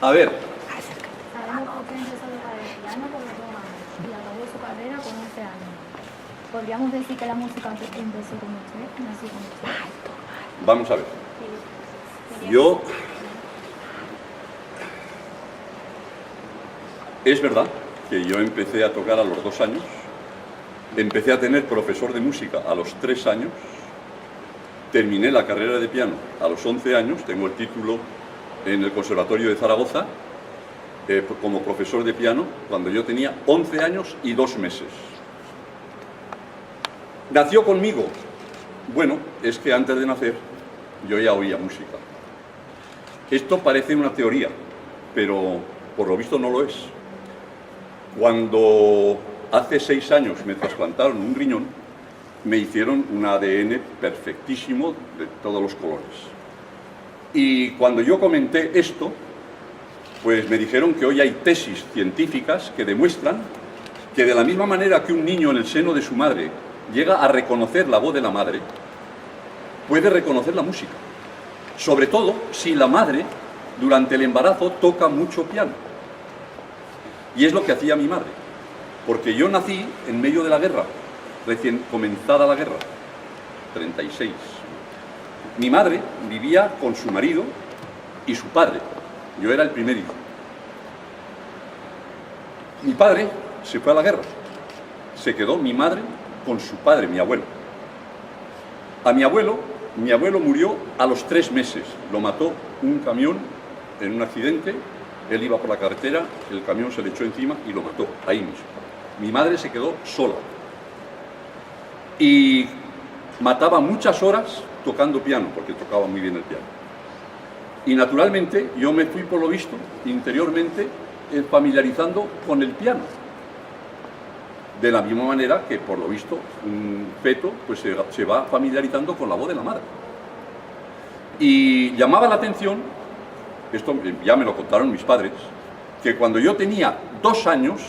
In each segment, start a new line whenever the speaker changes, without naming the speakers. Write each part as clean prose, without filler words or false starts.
A ver,
Sabemos por qué empezó a tocar el piano por los 2 años y acabó su carrera con 11 años. ¿Podríamos decir que la música empezó con usted? ¿Nació con usted?
vamos a ver. Yo... Es verdad que yo empecé a tocar a los 2 años, empecé a tener profesor de música a los 3 años, terminé la carrera de piano a los 11 años, tengo el título en el Conservatorio de Zaragoza como profesor de piano cuando yo tenía 11 años y 2 meses. ¿Nació conmigo? Bueno, es que antes de nacer yo ya oía música. Esto parece una teoría, pero por lo visto no lo es. Cuando hace 6 años me trasplantaron un riñón, me hicieron un ADN perfectísimo de todos los colores. Y cuando yo comenté esto, pues me dijeron que hoy hay tesis científicas que demuestran que de la misma manera que un niño en el seno de su madre llega a reconocer la voz de la madre, puede reconocer la música. Sobre todo si la madre, durante el embarazo, toca mucho piano. Y es lo que hacía mi madre, porque yo nací en medio de la guerra, recién comenzada la guerra, 36. Mi madre vivía con su marido y su padre, yo era el primer hijo. Mi padre se fue a la guerra, se quedó mi madre con su padre, mi abuelo. A mi abuelo murió a los 3 meses, lo mató un camión en un accidente. Él iba por la carretera, el camión se le echó encima y lo mató, ahí mismo. Mi madre se quedó sola. Y mataba muchas horas tocando piano, porque tocaba muy bien el piano. Y naturalmente yo me fui, por lo visto, interiormente, familiarizando con el piano. De la misma manera que, por lo visto, un feto pues, se va familiarizando con la voz de la madre. Y llamaba la atención, esto ya me lo contaron mis padres, que cuando yo tenía 2 años,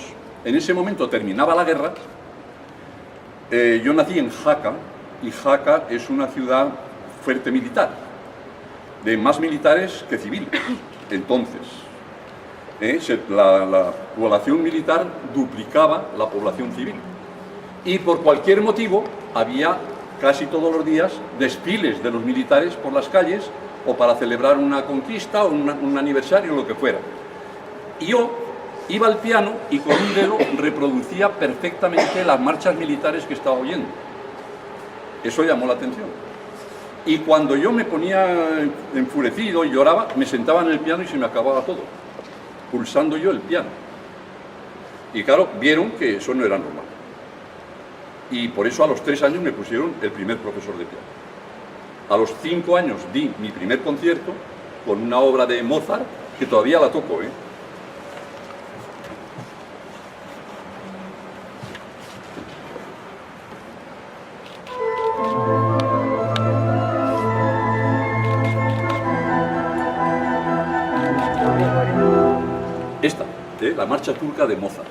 en ese momento terminaba la guerra, yo nací en Jaca, y Jaca es una ciudad fuerte militar, de más militares que civiles. Entonces, la población militar duplicaba la población civil. Y por cualquier motivo había casi todos los días desfiles de los militares por las calles, o para celebrar una conquista, o un aniversario, o lo que fuera. Y yo iba al piano y con un dedo reproducía perfectamente las marchas militares que estaba oyendo. Eso llamó la atención. Y cuando yo me ponía enfurecido y lloraba, me sentaba en el piano y se me acababa todo, pulsando yo el piano. Y claro, vieron que eso no era normal. Y por eso a los 3 años me pusieron el primer profesor de piano. A los 5 años di mi primer concierto con una obra de Mozart, que todavía la toco, Esta, la marcha turca de Mozart.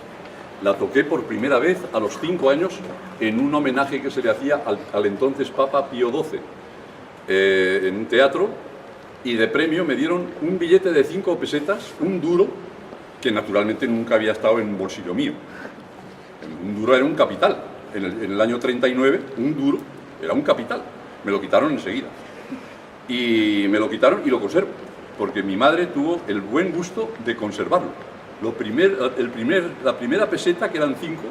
La toqué por primera vez a los 5 años en un homenaje que se le hacía al entonces Papa Pío XII. En un teatro, y de premio me dieron un billete de 5 pesetas, un duro, que naturalmente nunca había estado en un bolsillo mío. Un duro era un capital. En el año 39, un duro era un capital. Me lo quitaron enseguida. Y me lo quitaron y lo conservo, porque mi madre tuvo el buen gusto de conservarlo. La primera peseta, que eran 5,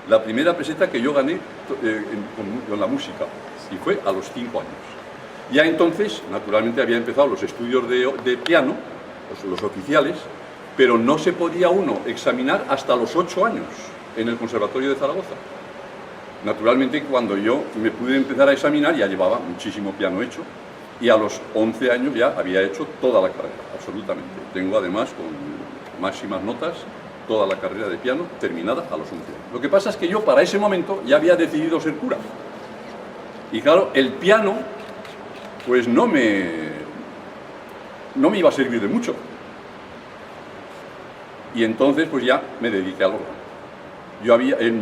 la primera peseta que yo gané con la música, y fue a los 5 años. Ya entonces, naturalmente, había empezado los estudios de piano, los oficiales, pero no se podía uno examinar hasta los 8 años en el Conservatorio de Zaragoza. Naturalmente, cuando yo me pude empezar a examinar, ya llevaba muchísimo piano hecho, y a los 11 años ya había hecho toda la carrera, absolutamente. Tengo además, con máximas notas, toda la carrera de piano terminada a los 11 años. Lo que pasa es que yo, para ese momento, ya había decidido ser cura. Y claro, el piano pues no me iba a servir de mucho. Y entonces pues ya me dediqué al órgano.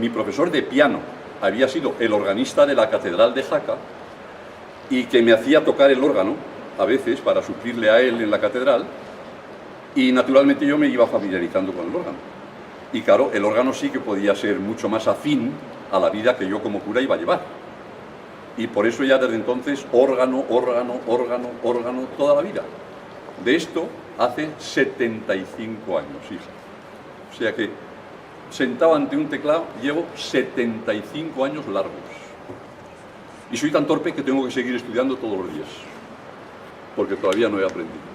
Mi profesor de piano había sido el organista de la Catedral de Jaca, y que me hacía tocar el órgano a veces para suplirle a él en la catedral, Y naturalmente yo me iba familiarizando con el órgano. Y claro, el órgano sí que podía ser mucho más afín a la vida que yo como cura iba a llevar. Y por eso ya desde entonces órgano, toda la vida. De esto hace 75 años, hija. O sea que sentado ante un teclado llevo 75 años largos. Y soy tan torpe que tengo que seguir estudiando todos los días, porque todavía no he aprendido.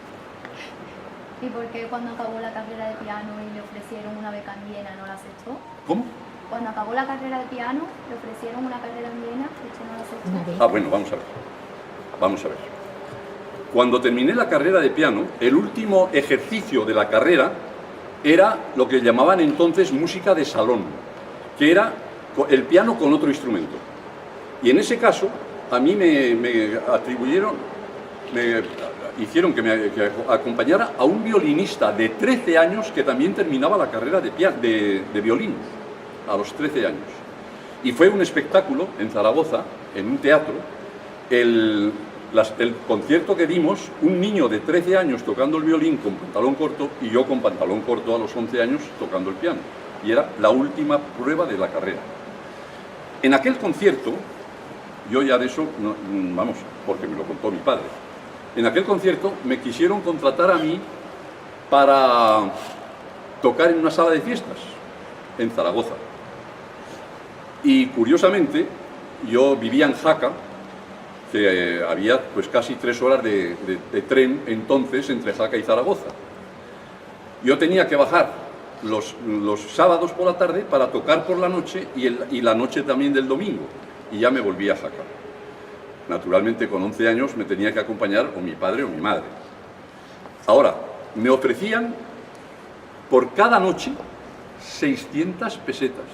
¿Y por qué cuando acabó la carrera de piano y le ofrecieron una beca en Viena no la aceptó?
¿Cómo?
Cuando acabó la carrera de piano, le ofrecieron una carrera en Viena y usted no la aceptó.
Ah, bueno, vamos a ver. Vamos a ver. Cuando terminé la carrera de piano, el último ejercicio de la carrera era lo que llamaban entonces música de salón, que era el piano con otro instrumento. Y en ese caso, a mí me atribuyeron, me hicieron que acompañara a un violinista de 13 años que también terminaba la carrera de violín, a los 13 años. Y fue un espectáculo en Zaragoza, en un teatro, el concierto que dimos, un niño de 13 años tocando el violín con pantalón corto y yo con pantalón corto a los 11 años tocando el piano. Y era la última prueba de la carrera. En aquel concierto, yo ya de eso, vamos, porque me lo contó mi padre, en aquel concierto me quisieron contratar a mí para tocar en una sala de fiestas en Zaragoza. Y curiosamente, yo vivía en Jaca, que había pues casi 3 horas de tren entonces entre Jaca y Zaragoza. Yo tenía que bajar los sábados por la tarde para tocar por la noche y la noche también del domingo, y ya me volví a Jaca. Naturalmente con 11 años me tenía que acompañar o mi padre o mi madre. Ahora, me ofrecían por cada noche 600 pesetas,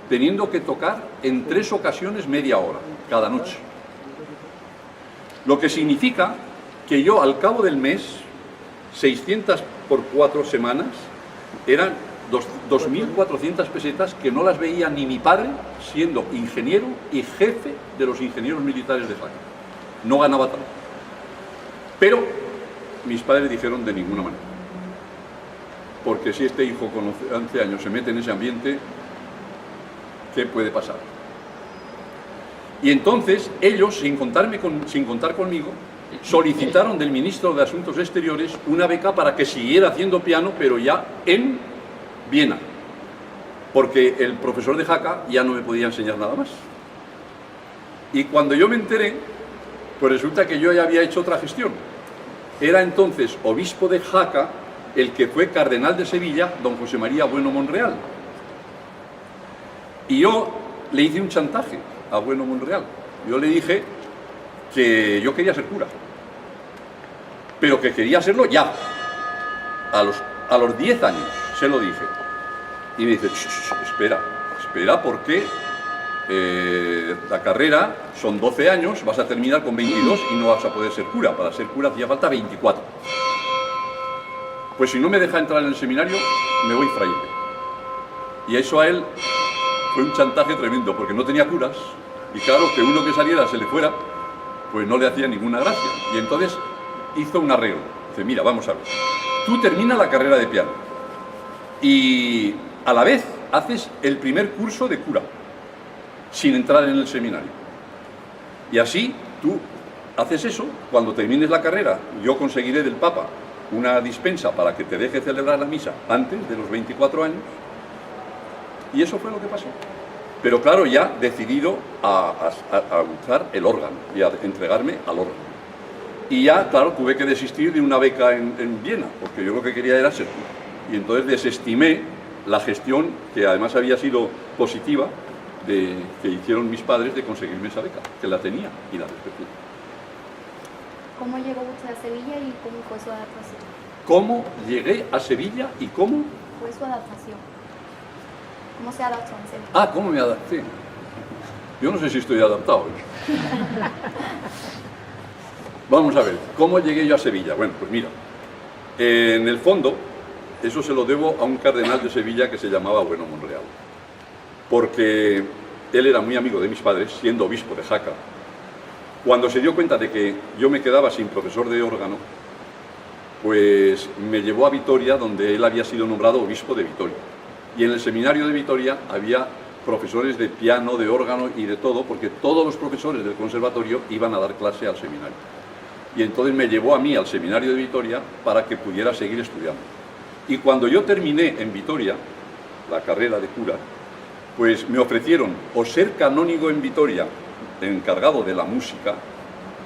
teniendo que tocar en 3 ocasiones media hora cada noche. Lo que significa que yo al cabo del mes, 600 por 4 semanas, eran 2.400 pesetas que no las veía ni mi padre, siendo ingeniero y jefe de los ingenieros militares de Jaca. No ganaba tanto. Pero mis padres dijeron de ninguna manera. Porque si este hijo con 11 años se mete en ese ambiente, ¿qué puede pasar? Y entonces ellos, sin contar conmigo, solicitaron del ministro de Asuntos Exteriores una beca para que siguiera haciendo piano, pero ya en Viena, porque el profesor de Jaca ya no me podía enseñar nada más. Y cuando yo me enteré, pues resulta que yo ya había hecho otra gestión. Era entonces obispo de Jaca el que fue cardenal de Sevilla, don José María Bueno Monreal. Y yo le hice un chantaje a Bueno Monreal. Yo le dije que yo quería ser cura, pero que quería serlo ya, a los 10 años, se lo dije. Y me dice, espera, porque la carrera son 12 años, vas a terminar con 22 y no vas a poder ser cura. Para ser cura hacía falta 24. Pues si no me deja entrar en el seminario, me voy fraile. Y eso a él fue un chantaje tremendo, porque no tenía curas, y claro, que uno que saliera se le fuera, pues no le hacía ninguna gracia. Y entonces hizo un arreglo. Dice, mira, vamos a ver, tú terminas la carrera de piano y a la vez haces el primer curso de cura, sin entrar en el seminario. Y así tú haces eso, cuando termines la carrera, yo conseguiré del Papa una dispensa para que te deje celebrar la misa antes de los 24 años. Y eso fue lo que pasó. Pero claro, ya decidido a usar el órgano y a entregarme al órgano. Y ya, claro, tuve que desistir de una beca en Viena, porque yo lo que quería era ser cura. Y entonces desestimé la gestión, que además había sido positiva, que hicieron mis padres de conseguirme esa beca, que la tenía y la respeté.
¿Cómo llegó usted a Sevilla y cómo fue su adaptación?
¿Cómo llegué a Sevilla y cómo?
Fue su adaptación. ¿Cómo se adaptó en Sevilla?
Ah, ¿cómo me adapté? Yo no sé si estoy adaptado. Vamos a ver, ¿cómo llegué yo a Sevilla? Bueno, pues mira, en el fondo, eso se lo debo a un cardenal de Sevilla que se llamaba Bueno Monreal, porque él era muy amigo de mis padres, siendo obispo de Jaca. Cuando se dio cuenta de que yo me quedaba sin profesor de órgano, pues me llevó a Vitoria, donde él había sido nombrado obispo de Vitoria. Y en el seminario de Vitoria había profesores de piano, de órgano y de todo, porque todos los profesores del conservatorio iban a dar clase al seminario. Y entonces me llevó a mí al seminario de Vitoria para que pudiera seguir estudiando. Y cuando yo terminé en Vitoria la carrera de cura, pues me ofrecieron o ser canónigo en Vitoria, encargado de la música,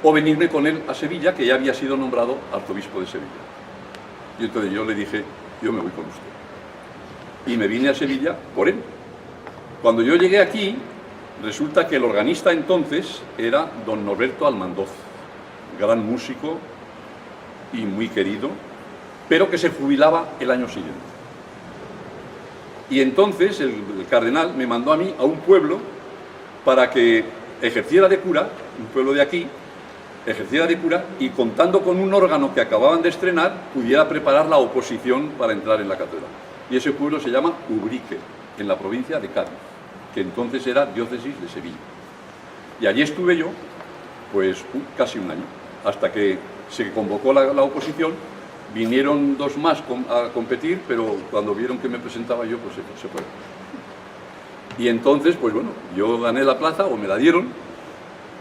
o venirme con él a Sevilla, que ya había sido nombrado arzobispo de Sevilla. Y entonces yo le dije, yo me voy con usted. Y me vine a Sevilla por él. Cuando yo llegué aquí, resulta que el organista entonces era don Norberto Almandoz, gran músico y muy querido, pero que se jubilaba el año siguiente. Y entonces el cardenal me mandó a mí a un pueblo para que ejerciera de cura, un pueblo de aquí, ejerciera de cura y contando con un órgano que acababan de estrenar, pudiera preparar la oposición para entrar en la catedral. Y ese pueblo se llama Ubrique, en la provincia de Cádiz, que entonces era diócesis de Sevilla. Y allí estuve yo, pues casi un año, hasta que se convocó la oposición. Vinieron dos más a competir, pero cuando vieron que me presentaba yo, pues se fue. Y entonces, pues bueno, yo gané la plaza, o me la dieron,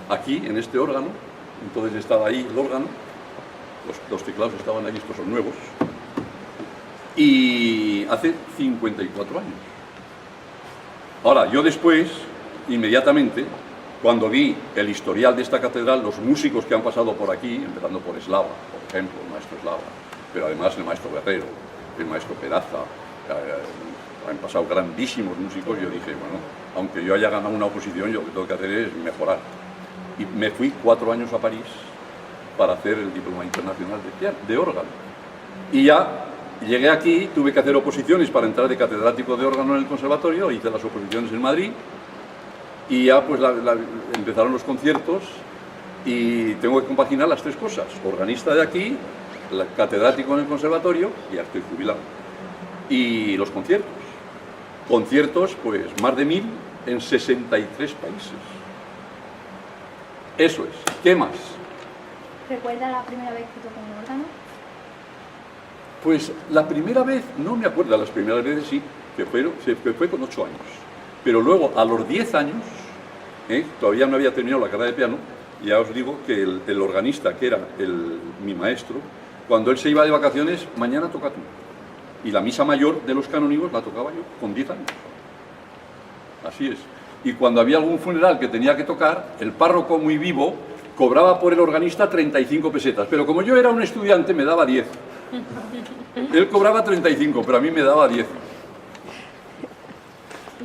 aquí, en este órgano. Entonces estaba ahí el órgano, los teclados estaban ahí, estos son nuevos. Y hace 54 años. Ahora, yo después, inmediatamente, cuando vi el historial de esta catedral, los músicos que han pasado por aquí, empezando por Eslava, por ejemplo, el maestro Eslava, pero además el maestro Guerrero, el maestro Peraza, han pasado grandísimos músicos, yo dije, bueno, aunque yo haya ganado una oposición, yo lo que tengo que hacer es mejorar. Y me fui 4 años a París para hacer el diploma internacional de órgano. Y ya llegué aquí, tuve que hacer oposiciones para entrar de catedrático de órgano en el conservatorio, hice las oposiciones en Madrid, y ya pues empezaron los conciertos, y tengo que compaginar las tres cosas: organista de aquí, catedrático en el conservatorio, y ya estoy jubilado, y los conciertos. Conciertos, pues más de 1000 en 63 países. Eso es. ¿Qué más?
¿Recuerda la primera vez que tocó un órgano?
Pues la primera vez, no me acuerdo, las primeras veces sí, que fue con 8 años. Pero luego, a los 10 años, todavía no había terminado la carrera de piano, y ya os digo que el organista, que era mi maestro, cuando él se iba de vacaciones, mañana toca tú. Y la misa mayor de los canónigos la tocaba yo, con 10 años. Así es. Y cuando había algún funeral que tenía que tocar, el párroco, muy vivo, cobraba por el organista 35 pesetas. Pero como yo era un estudiante, me daba 10. Él cobraba 35, pero a mí me daba 10.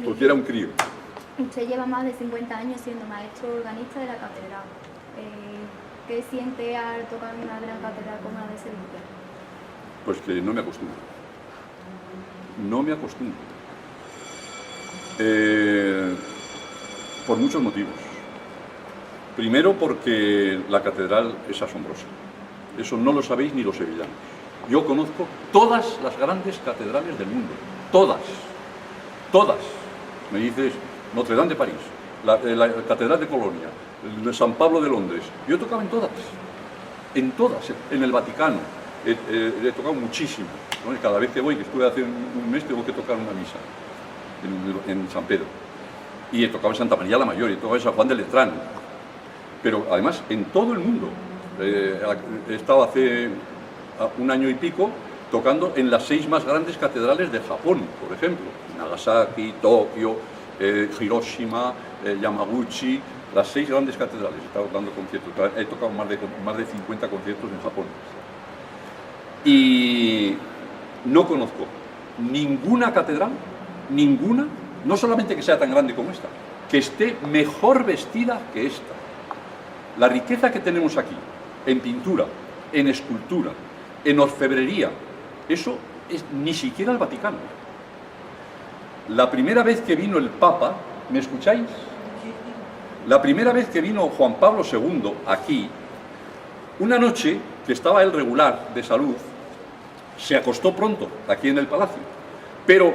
Porque era un crío.
Usted lleva más de 50 años siendo maestro organista de la catedral. ¿Qué siente al tocar en una gran catedral como la de Sevilla?
Pues que no me acostumbro. No me acostumbro. Por muchos motivos. Primero, porque la catedral es asombrosa. Eso no lo sabéis ni los sevillanos. Yo conozco todas las grandes catedrales del mundo. Todas. Todas. Me dices Notre Dame de París, la Catedral de Colonia, el de San Pablo de Londres. Yo he tocado en todas. En todas. En el Vaticano. He tocado muchísimo, ¿no? Cada vez que voy, que estuve hace un mes, tengo que tocar una misa en San Pedro. Y he tocado en Santa María la Mayor, y he tocado en San Juan de Letrán. Pero además, en todo el mundo. He estado hace un año y pico tocando en las 6 más grandes catedrales de Japón, por ejemplo. Nagasaki, Tokio, Hiroshima, Yamaguchi, las 6 grandes catedrales. He estado dando conciertos. He tocado más de 50 conciertos en Japón. Y no conozco ninguna catedral, ninguna, no solamente que sea tan grande como esta, que esté mejor vestida que esta. La riqueza que tenemos aquí, en pintura, en escultura, en orfebrería, eso es ni siquiera el Vaticano. La primera vez que vino el Papa, ¿me escucháis? La primera vez que vino Juan Pablo II aquí, una noche que estaba él regular de salud, se acostó pronto aquí en el palacio, pero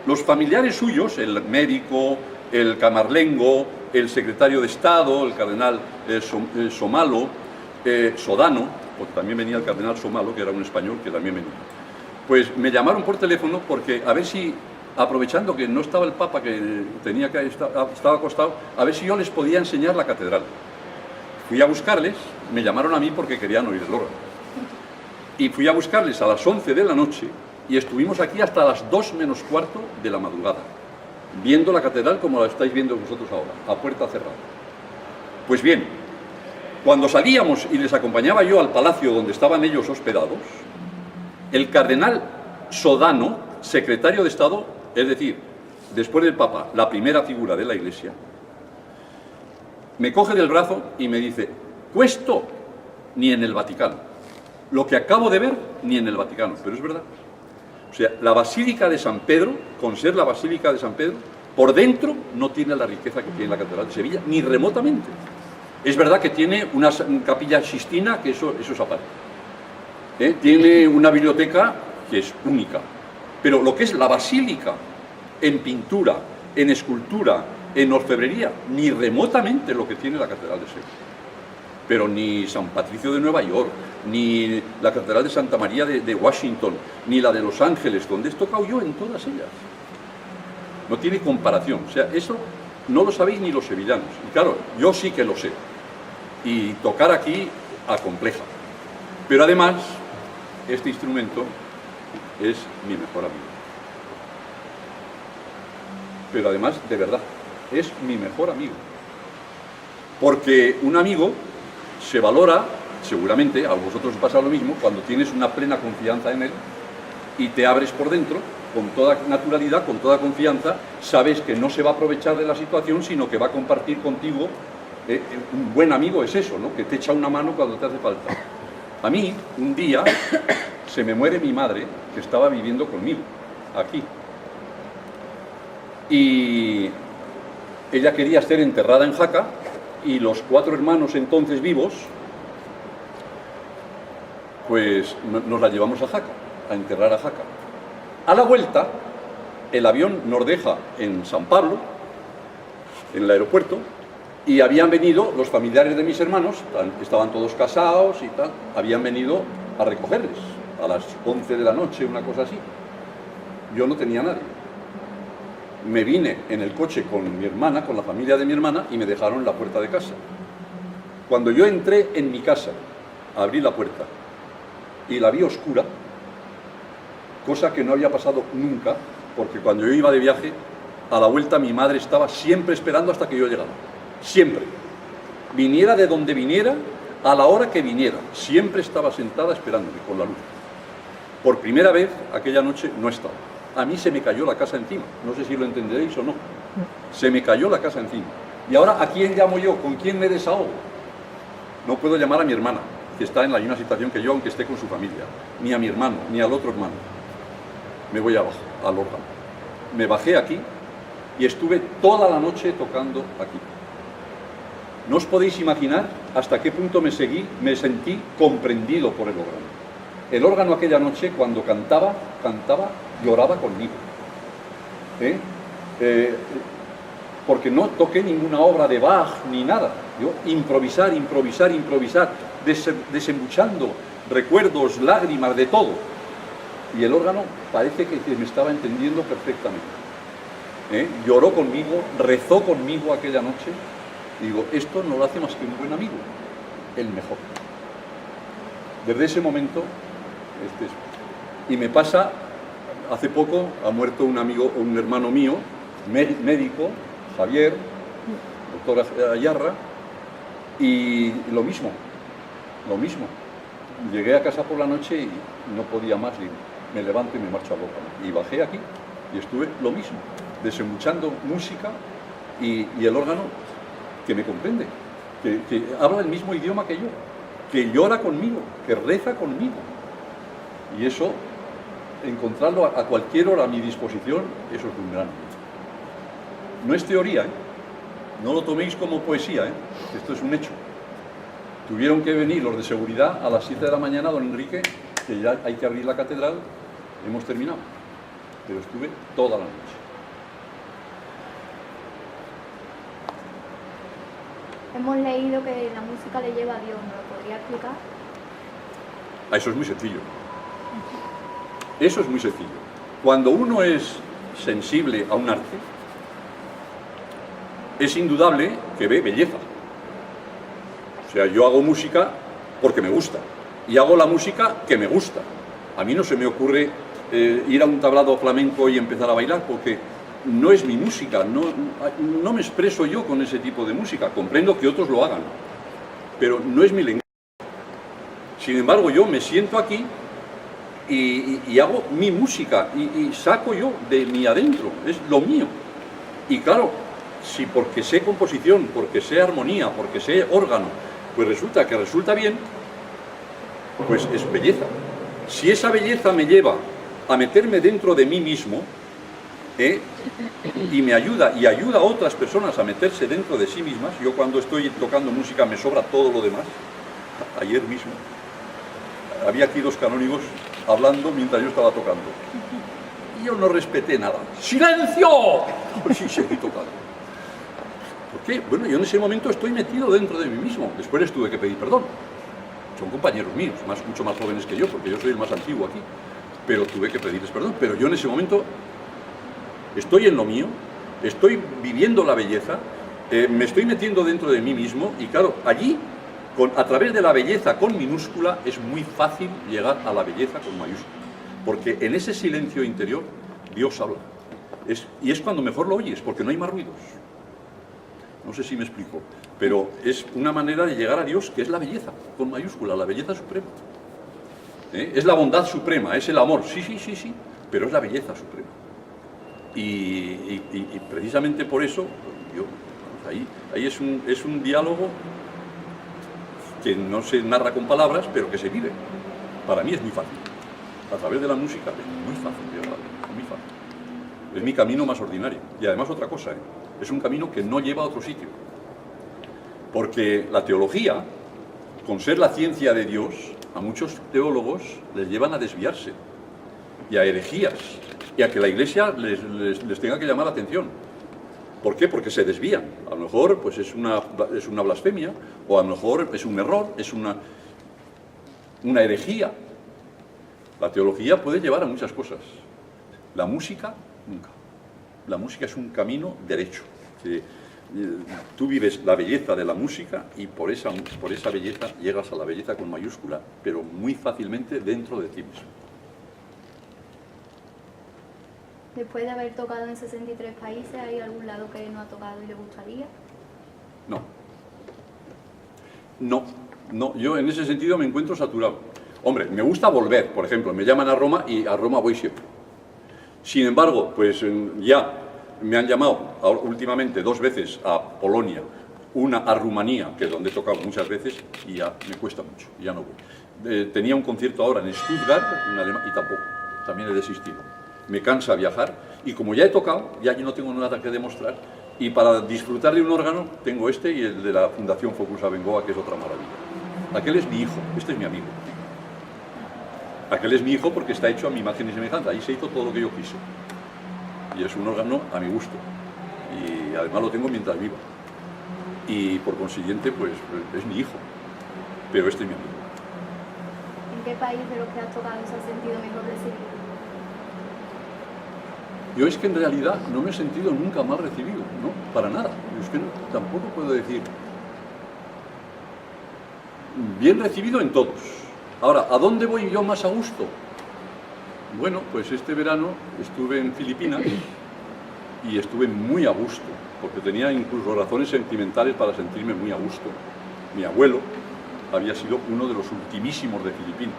los familiares suyos, el médico, el camarlengo, el secretario de Estado, el cardenal Sodano, porque también venía el cardenal Somalo, que era un español que también venía. Pues me llamaron por teléfono porque a ver si, aprovechando que no estaba el Papa, que estaba acostado, a ver si yo les podía enseñar la catedral. Fui a buscarles, me llamaron a mí porque querían oír el órgano. Y fui a buscarles a las 11 de la noche y estuvimos aquí hasta las 2 menos cuarto de la madrugada, viendo la catedral como la estáis viendo vosotros ahora, a puerta cerrada. Pues bien, cuando salíamos y les acompañaba yo al palacio donde estaban ellos hospedados, el cardenal Sodano, secretario de Estado, es decir, después del Papa, la primera figura de la Iglesia, me coge del brazo y me dice: "Questo ni en el Vaticano. Lo que acabo de ver, ni en el Vaticano". Pero es verdad. O sea, la Basílica de San Pedro, con ser la Basílica de San Pedro, por dentro no tiene la riqueza que tiene la Catedral de Sevilla, ni remotamente. Es verdad que tiene una capilla Sixtina, que eso es aparte. Tiene una biblioteca que es única. Pero lo que es la Basílica, en pintura, en escultura, en orfebrería, ni remotamente lo que tiene la Catedral de Sevilla. Pero ni San Patricio de Nueva York, ni la Catedral de Santa María de Washington, ni la de Los Ángeles, donde he tocado yo en todas ellas. No tiene comparación. O sea, eso no lo sabéis ni los sevillanos. Y claro, yo sí que lo sé. Y tocar aquí acompleja. Pero además, este instrumento es mi mejor amigo. Pero además, de verdad, es mi mejor amigo. Porque un amigo se valora, seguramente, a vosotros os pasa lo mismo, cuando tienes una plena confianza en él y te abres por dentro, con toda naturalidad, con toda confianza, sabes que no se va a aprovechar de la situación, sino que va a compartir contigo. Un buen amigo es eso, ¿no? Que te echa una mano cuando te hace falta. A mí, un día, se me muere mi madre, que estaba viviendo conmigo, aquí. Y ella quería ser enterrada en Jaca, y los 4 hermanos entonces vivos, pues nos la llevamos a Jaca, a enterrar a Jaca. A la vuelta, el avión nos deja en San Pablo, en el aeropuerto, y habían venido los familiares de mis hermanos, estaban todos casados y tal, habían venido a recogerles a las 11 de la noche, una cosa así. Yo no tenía nadie. Me vine en el coche con mi hermana, con la familia de mi hermana, y me dejaron en la puerta de casa. Cuando yo entré en mi casa, abrí la puerta y la vi oscura, cosa que no había pasado nunca, porque cuando yo iba de viaje, a la vuelta mi madre estaba siempre esperando hasta que yo llegara. Siempre. Viniera de donde viniera, a la hora que viniera, siempre estaba sentada esperándome con la luz. Por primera vez, aquella noche no estaba. A mí se me cayó la casa encima. No sé si lo entenderéis o no. Se me cayó la casa encima. Y ahora, ¿a quién llamo yo? ¿Con quién me desahogo? No puedo llamar a mi hermana, que está en la misma situación que yo, aunque esté con su familia. Ni a mi hermano, ni al otro hermano. Me voy abajo, al órgano. Me bajé aquí y estuve toda la noche tocando aquí. No os podéis imaginar hasta qué punto me sentí comprendido por el órgano. El órgano aquella noche, cuando cantaba, lloraba conmigo. Porque no toqué ninguna obra de Bach ni nada. Yo improvisar, desembuchando recuerdos, lágrimas, de todo. Y el órgano parece que me estaba entendiendo perfectamente. Lloró conmigo, rezó conmigo aquella noche. Y digo, esto no lo hace más que un buen amigo, el mejor. Desde ese momento, y me pasa, hace poco ha muerto un amigo, un hermano mío, médico, Javier, doctor Ayarra, y lo mismo. Llegué a casa por la noche y no podía más, y me levanto y me marcho al órgano. Y bajé aquí y estuve lo mismo, desembuchando música y el órgano que me comprende, que habla el mismo idioma que yo, que llora conmigo, que reza conmigo. Y eso, encontrarlo a cualquier hora a mi disposición, eso es un gran. No es teoría, no lo toméis como poesía, esto es un hecho. Tuvieron que venir los de seguridad a las 7 de la mañana, don Enrique, que ya hay que abrir la catedral, hemos terminado, pero estuve toda la noche.
Hemos leído que la música le lleva a Dios, ¿nos lo podría explicar?
Eso es muy sencillo. Eso es muy sencillo. Cuando uno es sensible a un arte, es indudable que ve belleza. O sea, yo hago música porque me gusta, y hago la música que me gusta. A mí no se me ocurre ir a un tablado flamenco y empezar a bailar, porque no es mi música, no me expreso yo con ese tipo de música. Comprendo que otros lo hagan, pero no es mi lenguaje. Sin embargo, yo me siento aquí y hago mi música, y saco yo de mi adentro, es lo mío. Y claro, si porque sé composición, porque sé armonía, porque sé órgano, pues resulta bien, pues es belleza. Si esa belleza me lleva a meterme dentro de mí mismo, y me ayuda, y ayuda a otras personas a meterse dentro de sí mismas. Yo cuando estoy tocando música me sobra todo lo demás. Ayer mismo había aquí 2 canónigos hablando mientras yo estaba tocando, y yo no respeté nada. ¡Silencio! Pues sí, seguí tocando. ¿Por qué? Bueno, yo en ese momento estoy metido dentro de mí mismo. Después les tuve que pedir perdón. Son compañeros míos, mucho más jóvenes que yo, porque yo soy el más antiguo aquí, pero tuve que pedirles perdón. Pero yo en ese momento estoy en lo mío, estoy viviendo la belleza, me estoy metiendo dentro de mí mismo, y claro, allí, a través de la belleza con minúscula, es muy fácil llegar a la belleza con mayúscula, porque en ese silencio interior Dios habla, y es cuando mejor lo oyes, porque no hay más ruidos. No sé si me explico, pero es una manera de llegar a Dios, que es la belleza con mayúscula, la belleza suprema. Es la bondad suprema, es el amor, sí, pero es la belleza suprema. Y precisamente por eso, ahí es un diálogo que no se narra con palabras, pero que se vive. Para mí es muy fácil. A través de la música es muy fácil llegar, muy fácil. Es mi camino más ordinario. Y además otra cosa, es un camino que no lleva a otro sitio. Porque la teología, con ser la ciencia de Dios, a muchos teólogos les llevan a desviarse, y a herejías, y a que la Iglesia les tenga que llamar la atención. ¿Por qué? Porque se desvían. A lo mejor pues es una blasfemia, o a lo mejor es un error, es una herejía. La teología puede llevar a muchas cosas. La música, nunca. La música es un camino derecho. Tú vives la belleza de la música, y por esa belleza llegas a la belleza con mayúscula, pero muy fácilmente dentro de ti mismo.
Después de haber tocado en 63 países, ¿hay algún lado que no ha tocado y le gustaría?
No, yo en ese sentido me encuentro saturado. Hombre, me gusta volver, por ejemplo, me llaman a Roma, y a Roma voy siempre. Sin embargo, pues ya me han llamado últimamente 2 veces a Polonia, una a Rumanía, que es donde he tocado muchas veces, y ya me cuesta mucho, ya no voy. Tenía un concierto ahora en Stuttgart, en Alemania, y tampoco, también he desistido. Me cansa viajar, y como ya he tocado, ya no tengo nada que demostrar, y para disfrutar de un órgano tengo este y el de la Fundación Focus Abengoa, que es otra maravilla. Aquel es mi hijo, este es mi amigo. Aquel es mi hijo porque está hecho a mi imagen y semejanza, ahí se hizo todo lo que yo quise. Y es un órgano a mi gusto, y además lo tengo mientras viva. Y por consiguiente, pues es mi hijo, pero este es mi amigo.
¿En qué país de los que has tocado se ha sentido mejor recibido?
Yo es que en realidad no me he sentido nunca mal recibido, no, para nada. Es que tampoco puedo decir. Bien recibido en todos. Ahora, ¿a dónde voy yo más a gusto? Bueno, pues este verano estuve en Filipinas y estuve muy a gusto, porque tenía incluso razones sentimentales para sentirme muy a gusto. Mi abuelo había sido uno de los ultimísimos de Filipinas.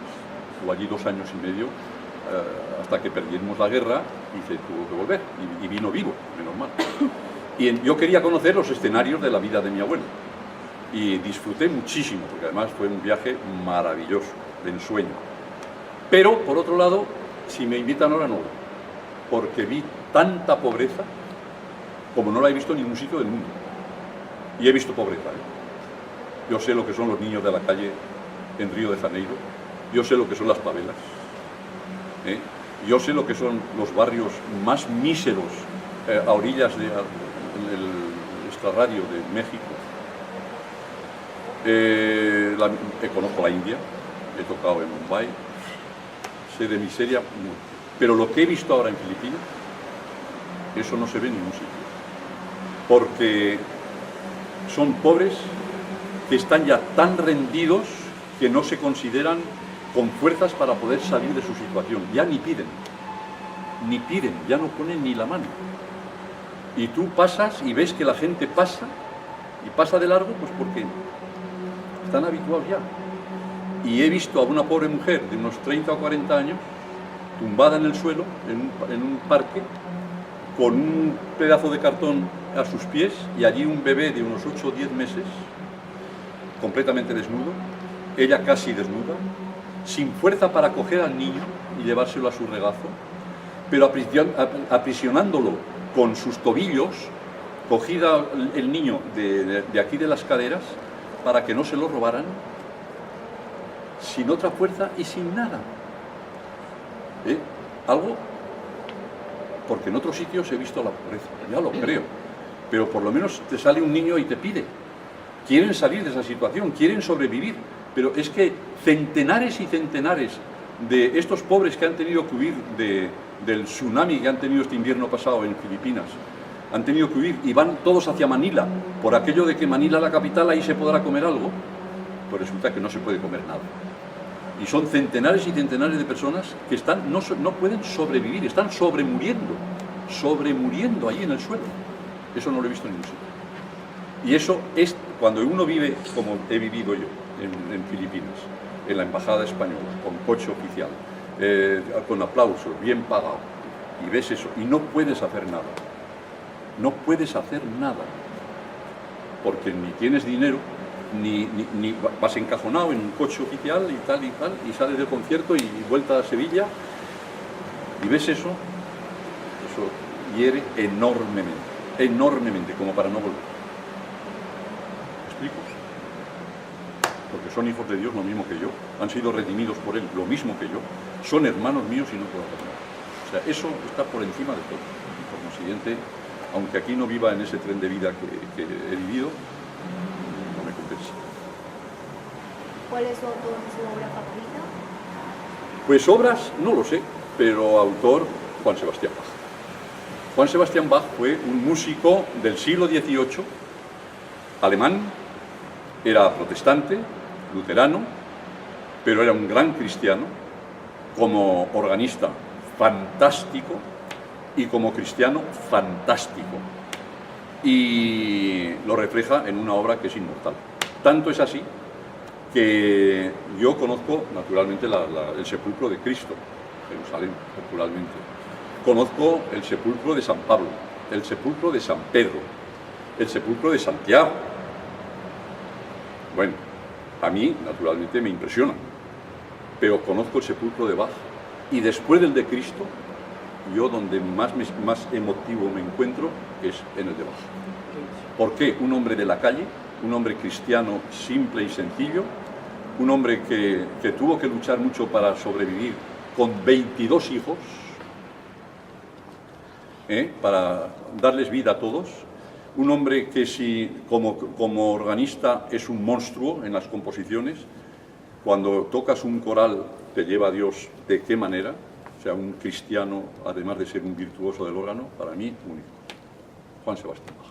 Estuvo allí 2 años y medio, hasta que perdimos la guerra y se tuvo que volver, y vino vivo, menos mal. Y yo quería conocer los escenarios de la vida de mi abuelo, y disfruté muchísimo, porque además fue un viaje maravilloso, de ensueño. Pero, por otro lado, si me invitan ahora no, porque vi tanta pobreza como no la he visto en ningún sitio del mundo. Y he visto pobreza, Yo sé lo que son los niños de la calle en Río de Janeiro, yo sé lo que son las favelas, yo sé lo que son los barrios más míseros a orillas del extrarradio de México. Conozco la India, he tocado en Mumbai, sé de miseria mucho. Pero lo que he visto ahora en Filipinas, eso no se ve en ningún sitio. Porque son pobres que están ya tan rendidos que no se consideran con fuerzas para poder salir de su situación. Ya ni piden, ya no ponen ni la mano. Y tú pasas y ves que la gente pasa, y pasa de largo, pues porque están habituados ya. Y he visto a una pobre mujer de unos 30 o 40 años, tumbada en el suelo, en un parque, con un pedazo de cartón a sus pies, y allí un bebé de unos 8 o 10 meses, completamente desnudo, ella casi desnuda, sin fuerza para coger al niño y llevárselo a su regazo, pero aprisionándolo con sus tobillos, cogida el niño de aquí de las caderas, para que no se lo robaran, sin otra fuerza y sin nada. Algo, porque en otros sitios he visto la pobreza, ya lo creo, pero por lo menos te sale un niño y te pide. Quieren salir de esa situación, quieren sobrevivir, pero es que centenares y centenares de estos pobres que han tenido que huir del tsunami que han tenido este invierno pasado en Filipinas, han tenido que huir y van todos hacia Manila, por aquello de que Manila, la capital, ahí se podrá comer algo, pues resulta que no se puede comer nada. Y son centenares y centenares de personas que no pueden sobrevivir, están sobremuriendo ahí en el suelo. Eso no lo he visto en ningún sitio. Y eso es cuando uno vive como he vivido yo en Filipinas, en la embajada española, con coche oficial, con aplausos, bien pagado, y ves eso, y no puedes hacer nada. No puedes hacer nada, porque ni tienes dinero, ni vas encajonado en un coche oficial y tal, y sales del concierto y vuelta a Sevilla, y ves eso hiere enormemente, como para no volver. ¿Me explico? Porque son hijos de Dios lo mismo que yo, han sido redimidos por Él lo mismo que yo, son hermanos míos y no puedo hacer nada. O sea, eso está por encima de todo. Y por consiguiente, aunque aquí no viva en ese tren de vida que he vivido, no me compensa.
¿Cuál es su autor y su obra favorita?
Pues obras, no lo sé, pero autor, Juan Sebastián Bach. Juan Sebastián Bach fue un músico del siglo XVIII, alemán, era protestante, luterano, pero era un gran cristiano, como organista fantástico y como cristiano fantástico. Y lo refleja en una obra que es inmortal. Tanto es así que yo conozco naturalmente el sepulcro de Cristo, Jerusalén, naturalmente. Conozco el sepulcro de San Pablo, el sepulcro de San Pedro, el sepulcro de Santiago. Bueno, a mí naturalmente me impresionan, pero conozco el sepulcro de Bach. Y después del de Cristo, yo donde más emotivo me encuentro es en el de Bach. ¿Por qué? Un hombre de la calle, un hombre cristiano simple y sencillo, un hombre que tuvo que luchar mucho para sobrevivir con 22 hijos, para darles vida a todos, un hombre que como organista es un monstruo en las composiciones, cuando tocas un coral te lleva a Dios de qué manera, o sea, un cristiano, además de ser un virtuoso del órgano, para mí único. Juan Sebastián Bach.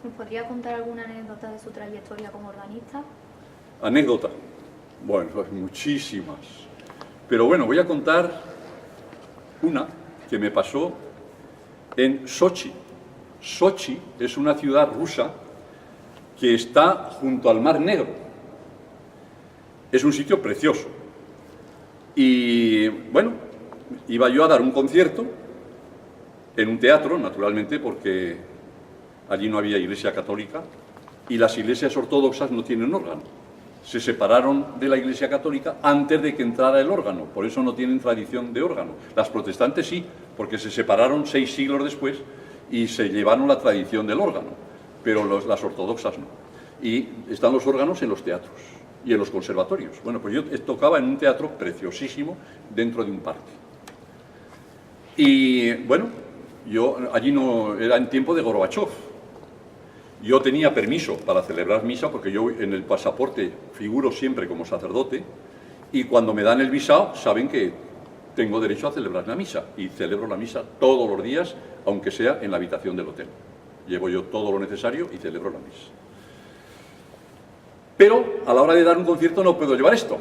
¿Nos podría contar alguna anécdota de su trayectoria como organista?
Anécdota. Bueno, muchísimas. Pero bueno, voy a contar una que me pasó en Sochi. Sochi es una ciudad rusa que está junto al Mar Negro. Es un sitio precioso. Y bueno, iba yo a dar un concierto en un teatro, naturalmente, porque allí no había iglesia católica y las iglesias ortodoxas no tienen órgano. Se separaron de la iglesia católica antes de que entrara el órgano, por eso no tienen tradición de órgano. Las protestantes sí, porque se separaron 6 siglos después y se llevaron la tradición del órgano, pero las ortodoxas no. Y están los órganos en los teatros y en los conservatorios. Bueno, pues yo tocaba en un teatro preciosísimo dentro de un parque. Y bueno, yo allí no era en tiempo de Gorbachov. Yo tenía permiso para celebrar misa, porque yo en el pasaporte figuro siempre como sacerdote, y cuando me dan el visado saben que tengo derecho a celebrar la misa, y celebro la misa todos los días, aunque sea en la habitación del hotel. Llevo yo todo lo necesario y celebro la misa. Pero a la hora de dar un concierto no puedo llevar esto.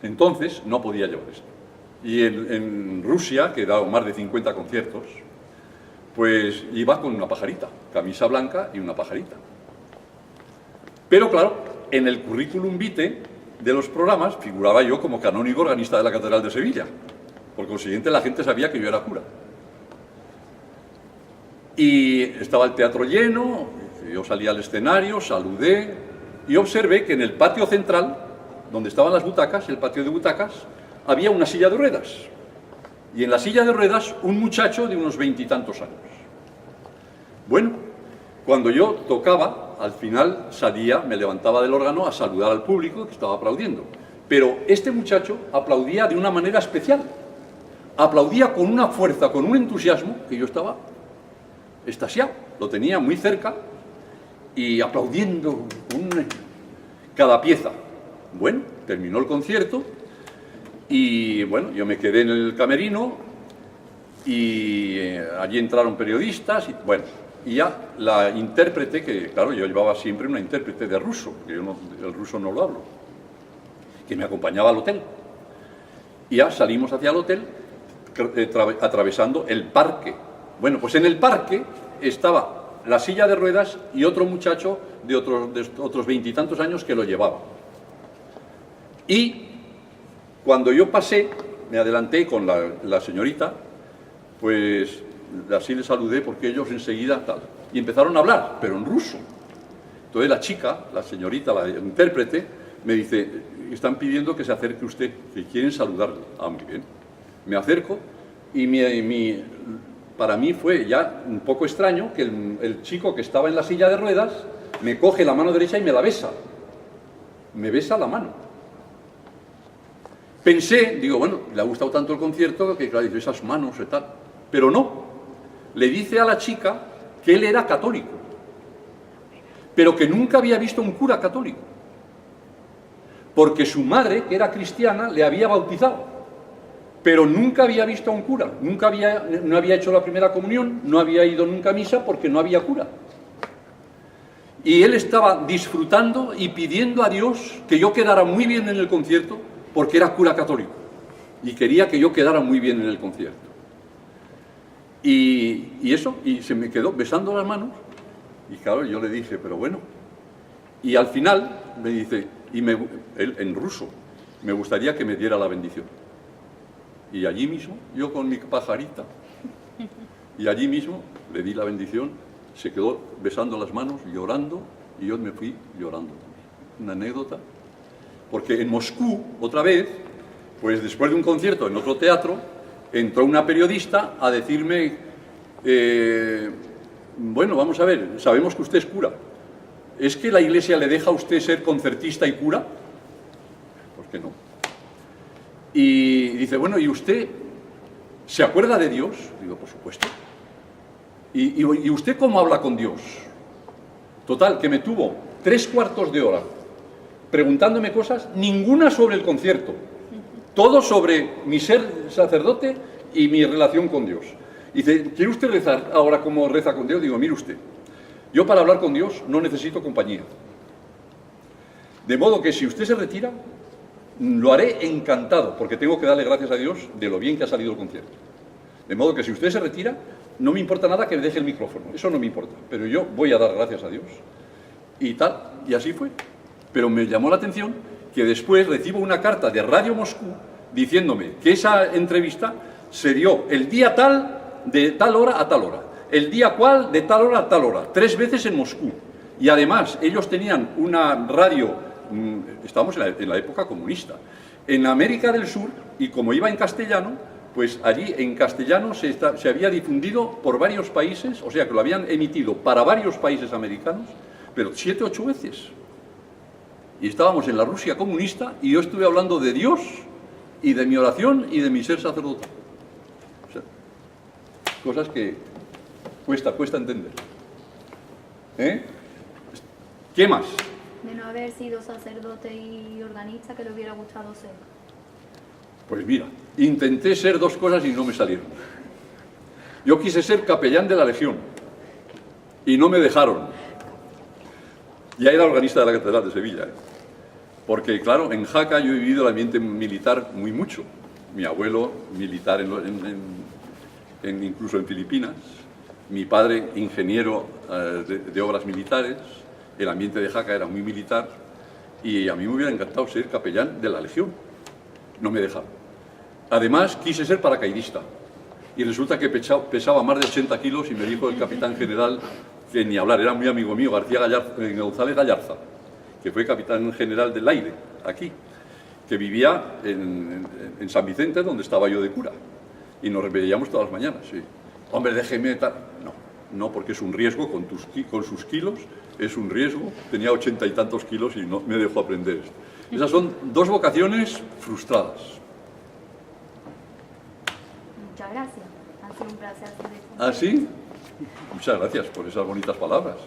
Entonces no podía llevar esto. Y en Rusia, que he dado más de 50 conciertos, pues iba con una pajarita, camisa blanca y una pajarita. Pero claro, en el currículum vitae de los programas figuraba yo como canónigo organista de la Catedral de Sevilla. Por consiguiente, la gente sabía que yo era cura. Y estaba el teatro lleno, yo salí al escenario, saludé y observé que en el patio central, donde estaban las butacas, el patio de butacas, había una silla de ruedas. Y en la silla de ruedas un muchacho de unos 20 y tantos años. Bueno, cuando yo tocaba, al final salía, me levantaba del órgano a saludar al público que estaba aplaudiendo. Pero este muchacho aplaudía de una manera especial. Aplaudía con una fuerza, con un entusiasmo, que yo estaba extasiado. Lo tenía muy cerca y aplaudiendo cada pieza. Bueno, terminó el concierto y bueno, yo me quedé en el camerino y allí entraron periodistas y bueno, y ya la intérprete, que claro, yo llevaba siempre una intérprete de ruso, porque yo el ruso no lo hablo, que me acompañaba al hotel. Y ya salimos hacia el hotel atravesando el parque. Bueno, pues en el parque estaba la silla de ruedas y otro muchacho de otros 20 y tantos años que lo llevaba. Y cuando yo pasé, me adelanté con la señorita, pues así le saludé porque ellos enseguida tal. Y empezaron a hablar, pero en ruso. Entonces la chica, la señorita, la intérprete, me dice, están pidiendo que se acerque usted, que quieren saludarle. Ah, muy bien. Me acerco y para mí fue ya un poco extraño que el chico que estaba en la silla de ruedas me coge la mano derecha y me la besa. Me besa la mano. Pensé, digo, bueno, le ha gustado tanto el concierto que, claro, dice, esas manos y tal. Pero no. Le dice a la chica que él era católico, pero que nunca había visto un cura católico. Porque su madre, que era cristiana, le había bautizado, pero nunca había visto a un cura, no había hecho la primera comunión, no había ido nunca a misa porque no había cura. Y él estaba disfrutando y pidiendo a Dios que yo quedara muy bien en el concierto porque era cura católico y quería que yo quedara muy bien en el concierto. Y eso, y se me quedó besando las manos y claro, yo le dije, pero bueno. Y al final me dice, él en ruso, me gustaría que me diera la bendición. Y allí mismo, yo con mi pajarita, y allí mismo le di la bendición, se quedó besando las manos, llorando, y yo me fui llorando. Una anécdota, porque en Moscú, otra vez, pues después de un concierto en otro teatro, entró una periodista a decirme, bueno, vamos a ver, sabemos que usted es cura, ¿es que la Iglesia le deja a usted ser concertista y cura? Pues que no. Y dice, bueno, ¿y usted se acuerda de Dios? Digo, por supuesto. ¿Y usted cómo habla con Dios? Total, que me tuvo 3/4 de hora preguntándome cosas, ninguna sobre el concierto, todo sobre mi ser sacerdote y mi relación con Dios. Dice, ¿quiere usted rezar ahora como reza con Dios? Digo, mire usted, yo para hablar con Dios no necesito compañía. De modo que si usted se retira, lo haré encantado, porque tengo que darle gracias a Dios de lo bien que ha salido el concierto. De modo que si usted se retira, no me importa nada que me deje el micrófono, eso no me importa, pero yo voy a dar gracias a Dios. Y tal, y así fue. Pero me llamó la atención que después recibo una carta de Radio Moscú diciéndome que esa entrevista se dio el día tal, de tal hora a tal hora, el día cual, de tal hora a tal hora, 3 veces en Moscú. Y además, ellos tenían una radio, estábamos en la época comunista, en América del Sur, y como iba en castellano, pues allí en castellano se había difundido por varios países, o sea que lo habían emitido para varios países americanos, pero 7 u 8 veces. Y estábamos en la Rusia comunista y yo estuve hablando de Dios y de mi oración y de mi ser sacerdote. O sea, cosas que cuesta entender. ¿Eh? ¿Qué más?
De no haber sido sacerdote y organista, que le hubiera gustado ser.
Pues mira, intenté ser dos cosas y no me salieron. Yo quise ser capellán de la Legión y no me dejaron. Ya era organista de la Catedral de Sevilla, ¿eh? Porque claro, en Jaca yo he vivido el ambiente militar muy mucho. Mi abuelo militar incluso en Filipinas, mi padre ingeniero de obras militares, el ambiente de Jaca era muy militar y a mí me hubiera encantado ser capellán de la Legión. No me dejaron. Además quise ser paracaidista y resulta que pesaba más de 80 kilos y me dijo el capitán general que ni hablar, era muy amigo mío, García González Gallarza, que fue capitán general del aire aquí, que vivía en San Vicente, donde estaba yo de cura, y nos veíamos todas las mañanas. Sí. Hombre, déjeme tal. No, porque es un riesgo con sus kilos, es un riesgo. Tenía 80 y tantos kilos y no me dejó aprender esto. Esas son dos vocaciones frustradas.
Muchas gracias. Ha sido un placer.
¿Ah, sí? Muchas gracias por esas bonitas palabras.